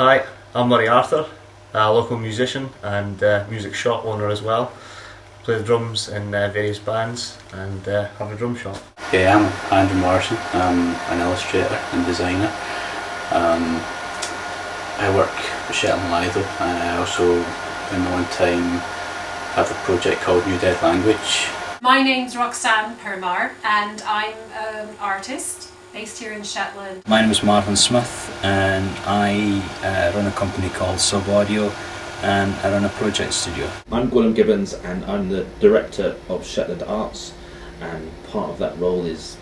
Hi, I'm Mareel, a local musician and music shop owner as well. Play the drums in various bands and have a drum shop. Yeah, I'm Andrew Morrison. I'm an illustrator and designer. I work for Shetland Lidl, and I also in my own time have a project called New Dead Language. My name's Roxanne Permar and I'm an artist based here in Shetland. My name is Marvin Smith and I run a company called Sub Audio and I run a project studio. I'm Gwilym Gibbons and I'm the director of Shetland Arts, and part of that role is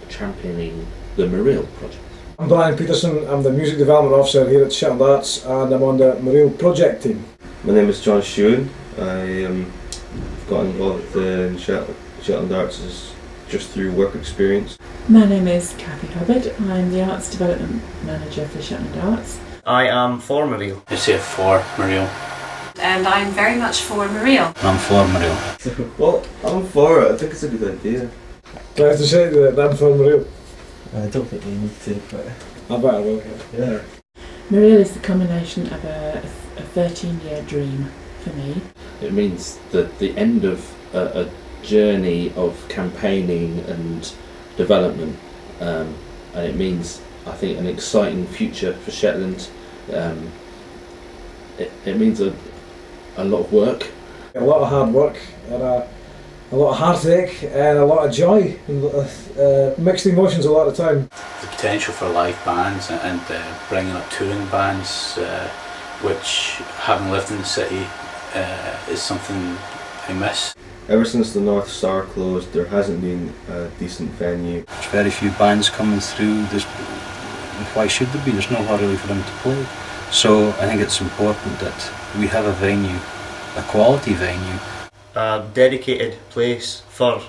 championing the Mareel project. I'm Brian Peterson, I'm the Music Development Officer here at Shetland Arts and I'm on the Mareel project team. My name is John Shewan. I got involved in Shetland Arts just through work experience. My name is Cathy Hubbard. I'm the Arts Development Manager for Shetland Arts. I am for Mareel. I say for Mareel. And I'm very much for Mareel. I'm for Mareel. Well, I'm for it. I think it's a good idea. Do I have to say that I'm for Mareel? I don't think you need to, but I better will, yeah. Mareel is the culmination of a 13-year dream for me. It means that the end of a journey of campaigning and development, and it means, I think, an exciting future for Shetland. It means a lot of work. A lot of hard work and a lot of heartache and a lot of joy and mixed emotions a lot of the time. The potential for live bands and bringing up touring bands, which, having lived in the city, is something I miss. Ever since the North Star closed, there hasn't been a decent venue. There's very few bands coming through. Why should there be? There's nowhere really for them to play. So I think it's important that we have a venue, a quality venue. A dedicated place for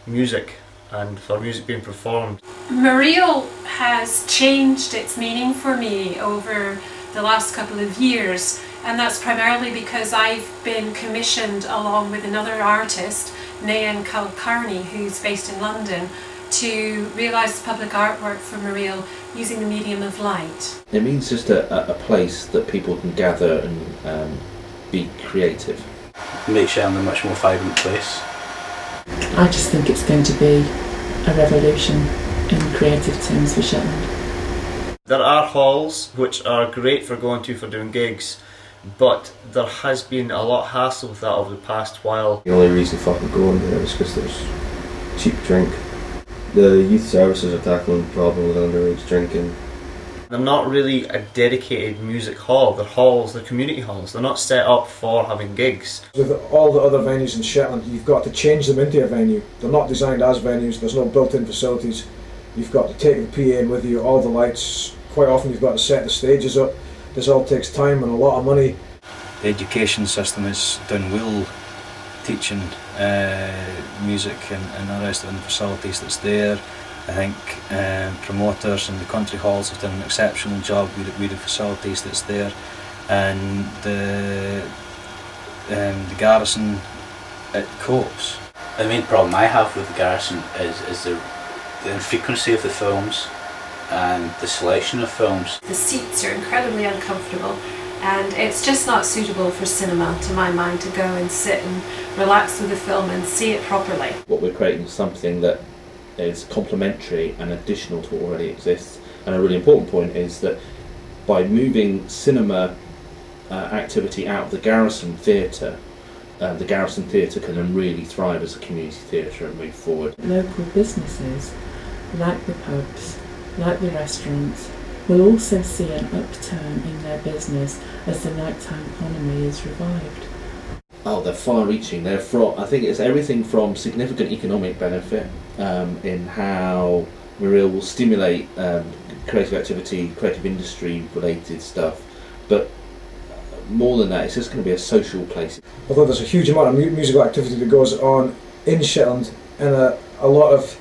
music and for music being performed. Mareel has changed its meaning for me over the last couple of years, and that's primarily because I've been commissioned along with another artist, Nayan Kulkarni, who's based in London, to realise public artwork for Mareel using the medium of light. It means just a place that people can gather and be creative. Make Shetland a much more vibrant place. I just think it's going to be a revolution in creative terms for Shetland. There are halls which are great for going to for doing gigs, but there has been a lot of hassle with that over the past while. The only reason fucking going there was because there's cheap drink. The youth services are tackling the problem with underage drinking. They're not really a dedicated music hall, they're halls, they're community halls, they're not set up for having gigs. With all the other venues in Shetland, you've got to change them into a venue. They're not designed as venues, there's no built-in facilities. You've got to take the PA in with you, all the lights. Quite often you've got to set the stages up. This all takes time and a lot of money. The education system is done well teaching music and the rest of the facilities that's there. I think promoters and the country halls have done an exceptional job with the facilities that's there, and the garrison, it copes. The main problem I have with the garrison is the infrequency of the films and the selection of films. The seats are incredibly uncomfortable and it's just not suitable for cinema, to my mind, to go and sit and relax with a film and see it properly. What we're creating is something that is complementary and additional to what already exists. And a really important point is that by moving cinema activity out of the Garrison Theatre, the Garrison Theatre can then really thrive as a community theatre and move forward. Local businesses, like the pubs, like the restaurants, will also see an upturn in their business as the nighttime economy is revived. Oh, they're far-reaching. They're from, I think it's everything from significant economic benefit in how Mareel will stimulate creative activity, creative industry-related stuff, but more than that, it's just going to be a social place. Although there's a huge amount of musical activity that goes on in Shetland, and a lot of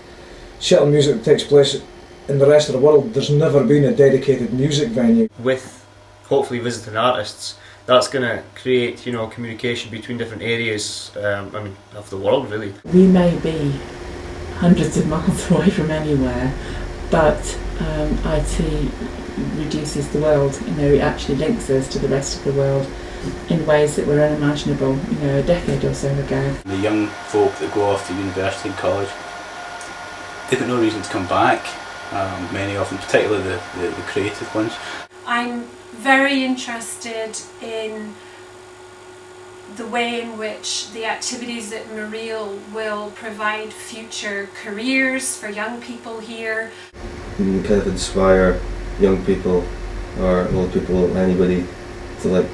Shetland music that takes place in the rest of the world, there's never been a dedicated music venue. With hopefully visiting artists, that's going to create, communication between different areas, of the world, really. We may be hundreds of miles away from anywhere, but IT reduces the world. It actually links us to the rest of the world in ways that were unimaginable, a decade or so ago. The young folk that go off to university and college, they've got no reason to come back. Many of them, particularly the creative ones. I'm very interested in the way in which the activities at Mareel will provide future careers for young people here. You can kind of inspire young people or old people, anybody, to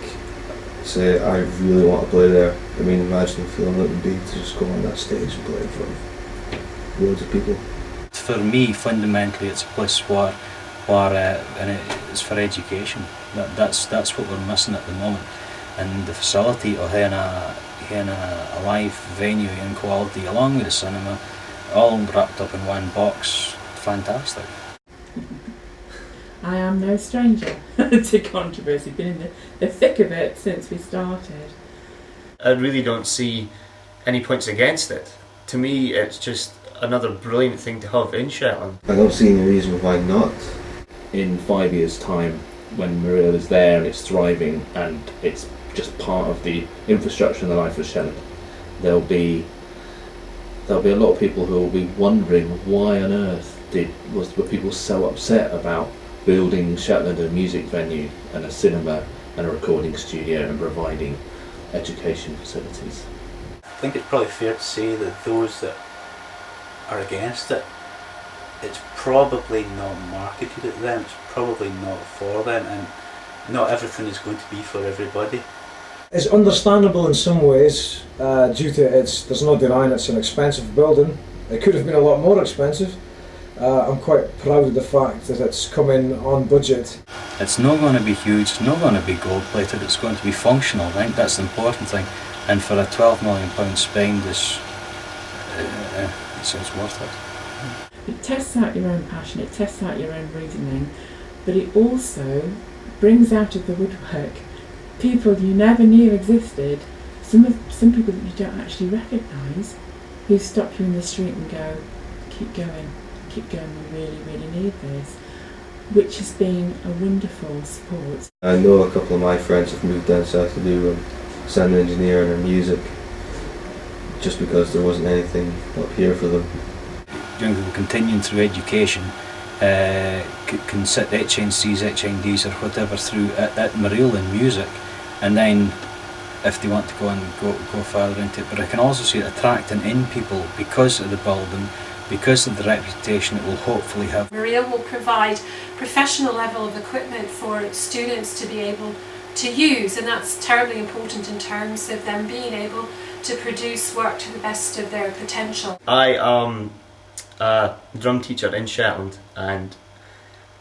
say, I really want to play there. I mean, imagine the feeling it would be to just go on that stage and play in front of loads of people. For me, fundamentally, it's a place where and it's for education. That's what we're missing at the moment. And the facility of having a live venue in quality, along with the cinema, all wrapped up in one box, fantastic. I am no stranger to controversy, been in the thick of it since we started. I really don't see any points against it. To me, it's just another brilliant thing to have in Shetland. I don't see any reason why not. In 5 years' time, when Mareel is there and it's thriving and it's just part of the infrastructure and the life of Shetland, there'll be a lot of people who will be wondering why on earth were people so upset about building Shetland a music venue and a cinema and a recording studio and providing education facilities. I think it's probably fair to say that those that are against it, it's probably not marketed at them, it's probably not for them, and not everything is going to be for everybody. It's understandable in some ways, due to there's no denying it's an expensive building. It could have been a lot more expensive. I'm quite proud of the fact that it's come in on budget. It's not going to be huge, it's not going to be gold plated, it's going to be functional. I think that's the important thing. And for a £12 million spend, it's worth it. It tests out your own passion, it tests out your own reasoning, but it also brings out of the woodwork people you never knew existed, some people that you don't actually recognise, who stop you in the street and go, keep going, we really, really need this, which has been a wonderful support. I know a couple of my friends have moved down south to do sound engineering or music, just because there wasn't anything up here for them. Young people continuing through education can sit HNCs, HNDs or whatever through at Mareel in music, and then if they want to go further into it. But I can also see it attracting in people because of the building, because of the reputation it will hopefully have. Mareel will provide professional level of equipment for students to be able to use, and that's terribly important in terms of them being able to produce work to the best of their potential. I am a drum teacher in Shetland, and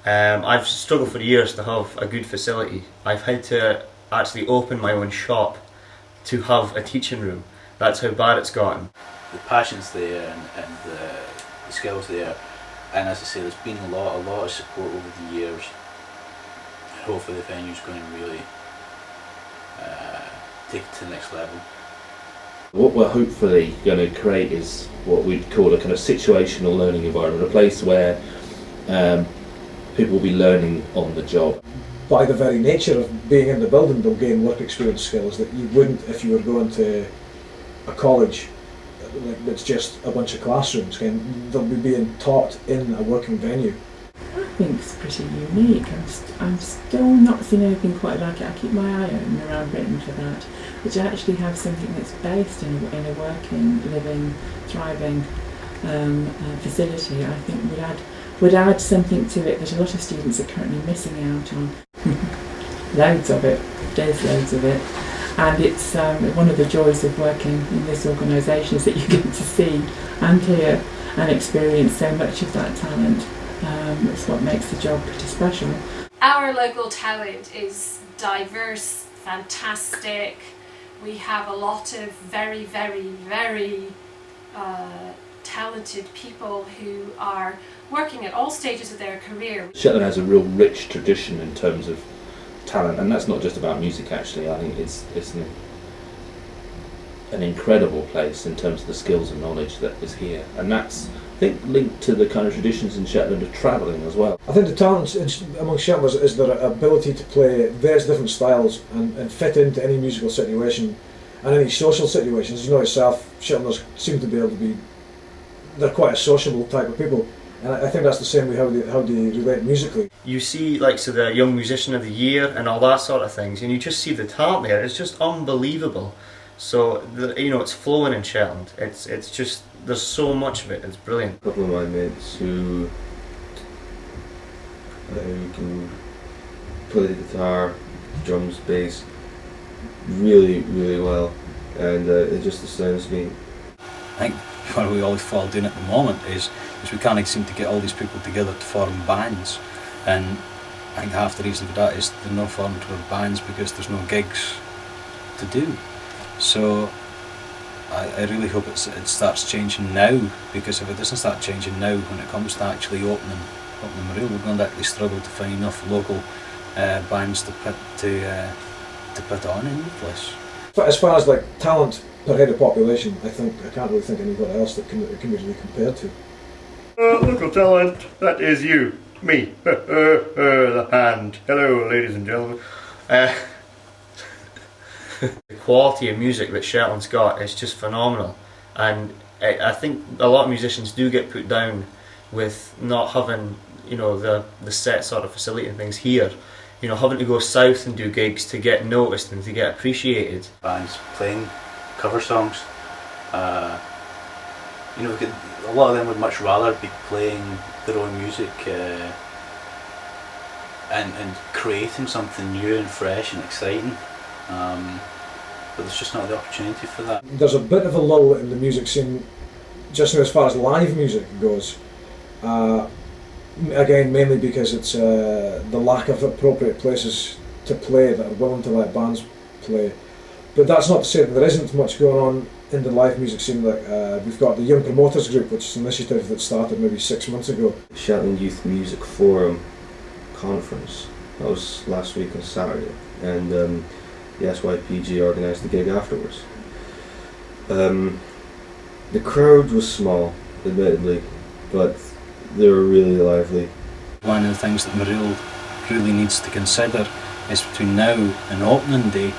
I've struggled for years to have a good facility. I've had to actually open my own shop to have a teaching room. That's how bad it's gotten. The passion's there and the skills there, and as I say, there's been a lot of support over the years. Hopefully the venue's going to really take it to the next level. What we're hopefully going to create is what we'd call a kind of situational learning environment, a place where people will be learning on the job. By the very nature of being in the building, they'll gain work experience skills that you wouldn't if you were going to a college that's just a bunch of classrooms. They'll be being taught in a working venue. I think it's pretty unique. I'm still not seeing anything quite like it. I keep my eye open around Britain for that, which actually have something that's based in a working, living, thriving facility. I think would add something to it that a lot of students are currently missing out on. Loads of it. There's loads of it. And it's one of the joys of working in this organisation is that you get to see and hear and experience so much of that talent. It's what makes the job pretty special. Our local talent is diverse, fantastic. We have a lot of very, very, very talented people who are working at all stages of their career. Shetland has a real rich tradition in terms of talent, and that's not just about music actually. I think it's an incredible place in terms of the skills and knowledge that is here, and that's think linked to the kind of traditions in Shetland of travelling as well. I think the talent among Shetlanders is their ability to play various different styles and fit into any musical situation and any social situations. You know yourself, Shetlanders seem to be able to be, they're quite a sociable type of people, and I think that's the same way how they relate musically. You see, like, so the Young Musician of the Year and all that sort of things, and you just see the talent there. It's just unbelievable. So it's flowing in Shetland. It's just, there's so much of it. It's brilliant. A couple of my mates who can play the guitar, drums, bass really, really well, and it just astounds me. I think what we always fall doing at the moment is we can't seem to get all these people together to form bands, and I think half the reason for that is they're not formed for bands because there's no gigs to do. So I really hope it starts changing now, because if it doesn't start changing now, when it comes to actually opening Mareel, we're going to actually struggle to find enough local bands to put on in the place. But as far as like talent per head of population, I can't really think of anybody else that can be really compared to. Local talent, that is you, me, the hand. Hello, ladies and gentlemen. The quality of music that Shetland's got is just phenomenal, and I think a lot of musicians do get put down with not having, the set sort of facility and things here. Having to go south and do gigs to get noticed and to get appreciated. Bands playing cover songs, a lot of them would much rather be playing their own music and creating something new and fresh and exciting. But there's just not the opportunity for that. There's a bit of a lull in the music scene just now as far as live music goes. Again, mainly because it's the lack of appropriate places to play that are willing to let bands play. But that's not to say that there isn't much going on in the live music scene. Like we've got the Young Promoters Group, which is an initiative that started maybe 6 months ago. Shetland Youth Music Forum conference, that was last week on Saturday, and the SYPG organised the gig afterwards. The crowd was small, admittedly, but they were really lively. One of the things that Mareel really needs to consider is between now and opening day,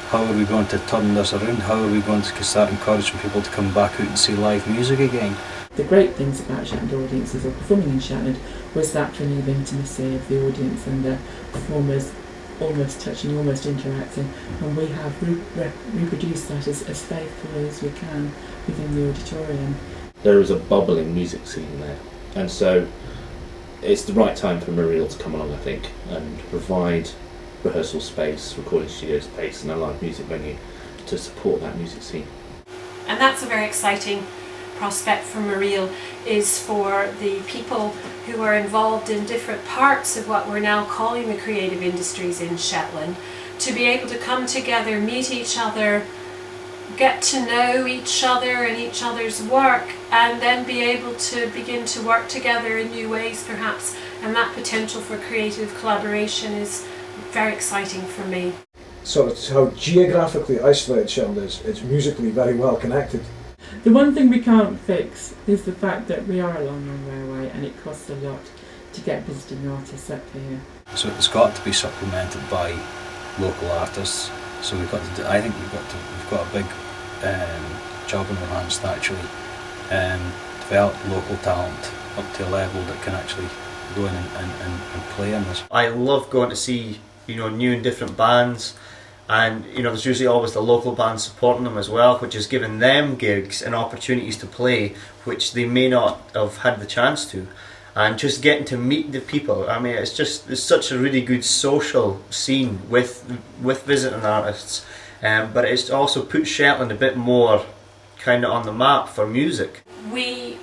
how are we going to turn this around? How are we going to start encouraging people to come back out and see live music again? The great things about Shetland audiences or performing in Shetland was that feeling of intimacy of the audience and the performers almost touching, almost interacting, and we have reproduced that as faithfully as we can within the auditorium. There is a bubbling music scene there, and so it's the right time for Mareel to come along, I think, and provide rehearsal space, recording studio space and a live music venue to support that music scene. And that's a very exciting prospect for Mareel, is for the people who are involved in different parts of what we're now calling the creative industries in Shetland to be able to come together, meet each other, get to know each other and each other's work, and then be able to begin to work together in new ways perhaps, and that potential for creative collaboration is very exciting for me. So it's how geographically isolated Shetland is. It's musically very well connected. The one thing we can't fix is the fact that we are a long, long way away, and it costs a lot to get visiting artists up here. So it's got to be supplemented by local artists. So we've got to I think we've got a big job in our hands to actually develop local talent up to a level that can actually go in and play in this. I love going to see new and different bands, and there's usually always the local bands supporting them as well, which is giving them gigs and opportunities to play which they may not have had the chance to, and just getting to meet the people. I mean, it's such a really good social scene with visiting artists, but it's also put Shetland a bit more kind of on the map for music. We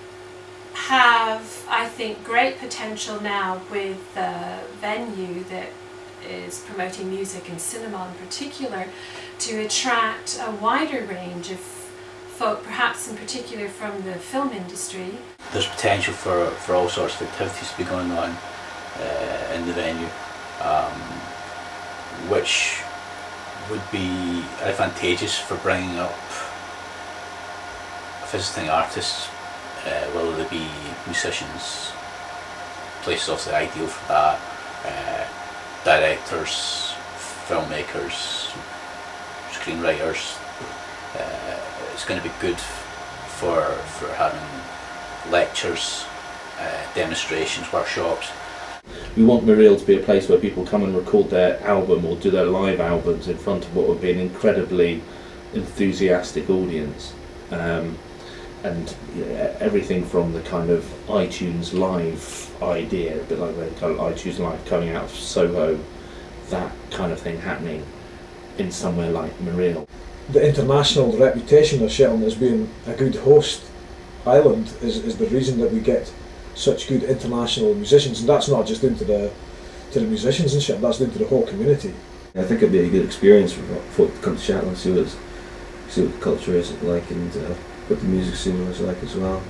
have, I think, great potential now with the venue that is promoting music and cinema in particular to attract a wider range of folk, perhaps in particular from the film industry. There's potential for all sorts of activities to be going on in the venue, which would be advantageous for bringing up visiting artists whether they be musicians, place is obviously ideal for that, directors, filmmakers, screenwriters. It's going to be good for having lectures, demonstrations, workshops. We want Mareel to be a place where people come and record their album or do their live albums in front of what would be an incredibly enthusiastic audience. And everything from the kind of iTunes Live idea, a bit like the kind of iTunes Live coming out of Soho, that kind of thing happening in somewhere like Mareel. The international reputation of Shetland as being a good host island is the reason that we get such good international musicians, and that's not just into the musicians in Shetland, that's into the whole community. I think it'd be a good experience for folk to come to Shetland, see what the culture is like and what the music scene was like as well.